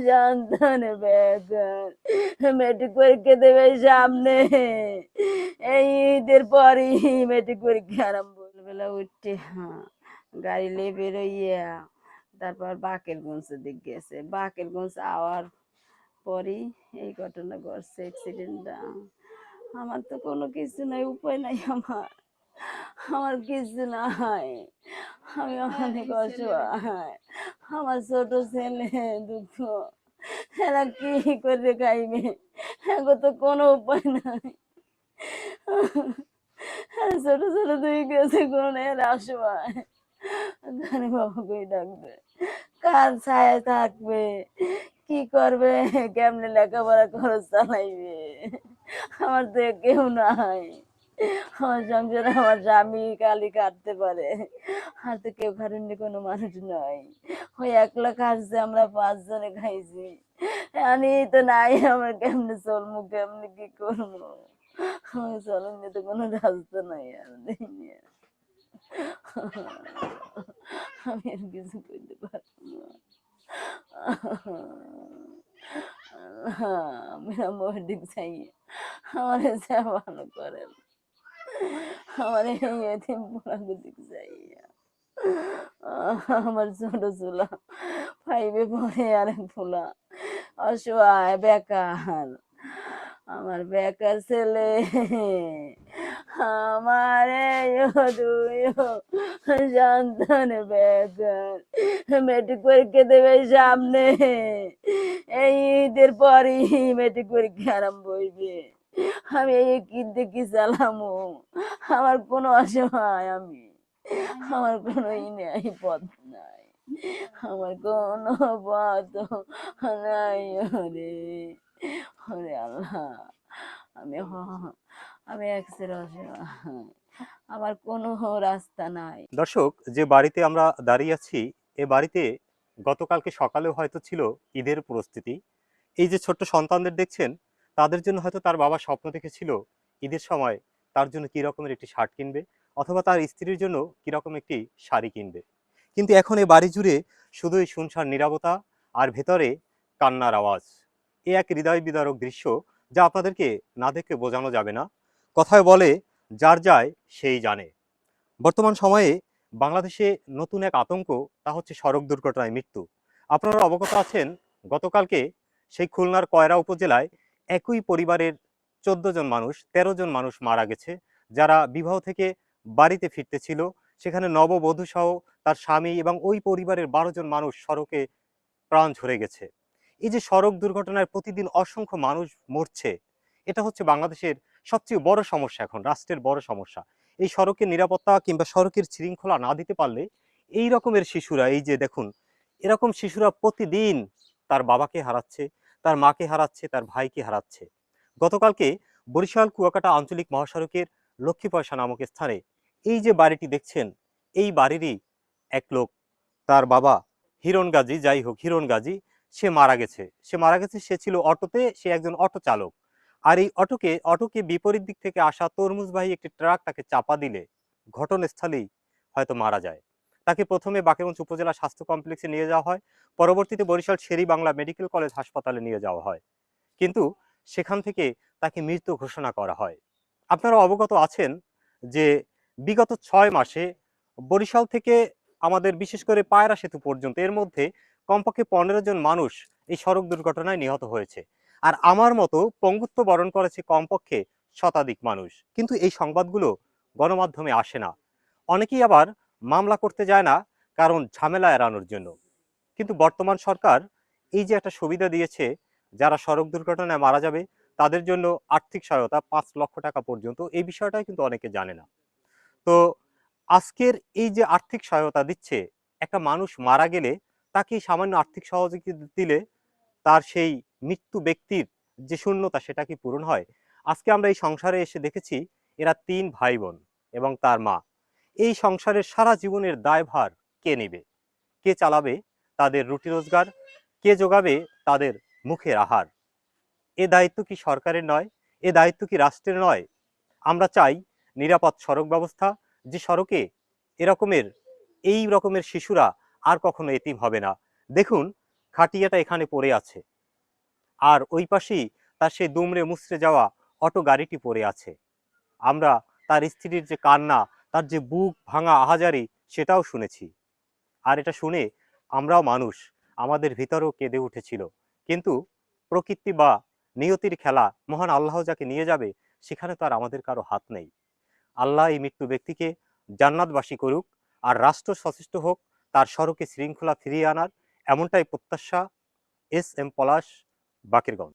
সন্তান বেকার, মেট্রিক পরীক্ষা দেবে সামনে। এই ঈদের পরই মেট্রিক পরীক্ষা আরম্ভ। বেলা উঠতে গাড়ি নিয়ে বেরোইয়া তারপর বাকেরগঞ্জের দিক গেছে। বাকেরগঞ্জ আওয়ার পরই এই ঘটনা ঘটছে, অ্যাক্সিডেন্টটা। আমার তো কোনো কিছু নাই, উপায় নাই। আমার কিছু নাই, আমি অনেক অসহায়। আমার ছোট ছেলে দুঃখ, এরা কি করে খাইবে? এখন তো কোনো উপায় নাই। ছোট ছোট দুই গেছে, কোন এরা অসহায়। জানি বাবা কই ডাকবে, কার ছায়া থাকবে, কি করবে, কেমনে লেখাপড়া খরচ চালাইবে? আমার তো কেউ নাই। আমার সংসারে আমার স্বামী কালি কাটতে পারে, আর তো কেউ খাটেননি, কোনো মানুষ নাই। ওই একলা খাচ্ছে, আমরা 5 জনে খাইছি। আমি তো নাই, আমার কেমনে চলবো, কেমনে কি করবো? আমার চলার নিয়ে তো কোনো রাস্তা নাই। আর দেখিনি, আমি আর কিছু করতে পারবো না। मेरा मोहडिक चाहिए, हमारे से ভালো করেন, আমার এই এতিম পোলাকে দিক चाहिए। আমার ছোট ছোলা 5-এ পড়ে, আরেক পোলা অসহায় বেকার। আমার বেকার ছেলে, আমার দুই সন্তান বেকার, মেট্রিক পরীক্ষা দেবে সামনে। এই ঈদের পরই মেট্রিক পরীক্ষা আরম্ভ হইবে। আমি এই কি দেখি চালামো? আমার কোনো অসহায় আমি, আমার কোনো নাই, পথ নাই, আমার কোনো পথ নাই। ওরে ওরে আল্লাহ, আমি আমি এক্সের অসহায়, আমার কোনো রাস্তা নাই। দর্শক, যে বাড়িতে আমরা দাঁড়িয়ে আছি, এ বাড়িতে গতকালকে সকালেও হয়তো ছিল ঈদের প্রস্তুতি। এই যে ছোট্ট সন্তানদের দেখছেন, তাদের জন্য হয়তো তার বাবা স্বপ্ন দেখেছিল ঈদের সময় তার জন্য কি রকমের একটি শার্ট কিনবে, অথবা তার স্ত্রীর জন্য কি রকম একটি শাড়ি কিনবে। কিন্তু এখন এই বাড়ি জুড়ে শুধুই শুনশান নীরবতা, আর ভেতরে কান্নার আওয়াজ। এ এক হৃদয় বিদারক দৃশ্য, যা আপনাদেরকে না দেখে বোঝানো যাবে না। কথায় বলে, যার যায় সেই জানে। বর্তমান সময়ে বাংলাদেশে নতুন এক আতঙ্ক, তা হচ্ছে সড়ক দুর্ঘটনায় মৃত্যু। আপনারা অবগত আছেন, গতকালকে সেই খুলনার কয়রা উপজেলায় একই পরিবারের 14 জন মানুষ, 13 জন মানুষ মারা গেছে, যারা বিবাহ থেকে বাড়িতে ফিরতেছিল। সেখানে নববধূ সহ তার স্বামী এবং ওই পরিবারের 12 জন মানুষ সড়কে প্রাণ ঝরে গেছে। এই যে সড়ক দুর্ঘটনায় প্রতিদিন অসংখ্য মানুষ মরছে, এটা হচ্ছে বাংলাদেশের সবচেয়ে বড় সমস্যা, এখন রাষ্ট্রের বড় সমস্যা। এই সড়কের নিরাপত্তা কিংবা সড়কের শৃঙ্খলা না দিতে পারলে এই রকমের শিশুরা, এই যে দেখুন, এরকম শিশুরা প্রতিদিন তার বাবাকে হারাচ্ছে, তার মাকে হারাচ্ছে, তার ভাইকে হারাচ্ছে। গতকালকে বরিশাল কুয়াকাটা আঞ্চলিক মহাসড়কের লক্ষ্মী পয়সা নামক স্থানে এই যে বাড়িটি দেখছেন, এই বাড়িরই এক লোক, তার বাবা হিরণ গাজী, যাই হোক হিরণ গাজী, সে মারা গেছে। সে ছিল অটোতে, সে একজন অটো চালক। আর এই অটোকে বিপরীত দিক থেকে আসা তরমুজবাহী একটি ট্রাক তাকে চাপা দিলে ঘটনাস্থলেই হয়তো মারা যায়। তাকে প্রথমে বাকেরগঞ্জ উপজেলা স্বাস্থ্য কমপ্লেক্সে নিয়ে যাওয়া হয়, পরবর্তীতে বরিশাল শেরি বাংলা মেডিকেল কলেজ হাসপাতালে নিয়ে যাওয়া হয়, কিন্তু সেখান থেকে তাকে মৃত ঘোষণা করা হয়। আপনারা অবগত আছেন যে বিগত 6 মাসে বরিশাল থেকে আমাদের বিশেষ করে পায়রা সেতু পর্যন্ত, এর মধ্যে কমপক্ষে 15 জন মানুষ এই সড়ক দুর্ঘটনায় নিহত হয়েছে। আর আমার মতো পঙ্গুত্ব বরণ করেছে কমপক্ষে শতাধিক মানুষ। কিন্তু এই সংবাদগুলো গণমাধ্যমে আসে না। অনেকেই আবার মামলা করতে যায় না, কারণ ঝামেলা এড়ানোর জন্য। কিন্তু বর্তমান সরকার এই যে একটা সুবিধা দিয়েছে, যারা সড়ক দুর্ঘটনায় মারা যাবে তাদের জন্য আর্থিক সহায়তা 5 লক্ষ টাকা পর্যন্ত, এই বিষয়টা কিন্তু অনেকে জানে না। তো আজকের এই যে আর্থিক সহায়তা দিচ্ছে, একটা মানুষ মারা গেলে তাকে সামান্য আর্থিক সহযোগিতা দিলে তার সেই মৃত্যু ব্যক্তির যে শূন্যতা, সেটা কি পূরণ হয়? আজকে আমরা এই সংসারে এসে দেখেছি, এরা 3 ভাই বোন এবং তার মা। এই সংসারের সারা জীবনের দায়ভার কে নেবে? কে চালাবে তাদের রুটি রোজগার? কে যোগাবে তাদের মুখের আহার? এ দায়িত্ব কি সরকারের নয়? এ দায়িত্ব কি রাষ্ট্রের নয়? আমরা চাই নিরাপদ সড়ক ব্যবস্থা, যে সড়কে এই রকমের শিশুরা আর কখনো এতিম হবে না। দেখুন, খাটিয়াটা এখানে পড়ে আছে, আর ওই পাশেই তার সেই দুমড়ে মুচড়ে যাওয়া অটো গাড়িটি পড়ে আছে। আমরা তার স্ত্রীর যে কান্না, তার যে বুক ভাঙা আহাজারি, সেটাও শুনেছি। আর এটা শুনে আমরাও মানুষ, আমাদের ভিতরেও কেঁদে উঠেছিল। কিন্তু প্রকৃতি বা নিয়তির খেলা, মহান আল্লাহ যাকে নিয়ে যাবে সেখানে তো আর আমাদের কারো হাত নেই। আল্লাহ এই মৃত্যু ব্যক্তিকে জান্নাতবাসী করুক, আর রাষ্ট্র সচেষ্ট হোক তার সড়কে শৃঙ্খলা ফিরিয়ে আনার, এমনটাই প্রত্যাশা। এস এম পলাশ, বাকেরগঞ্জ।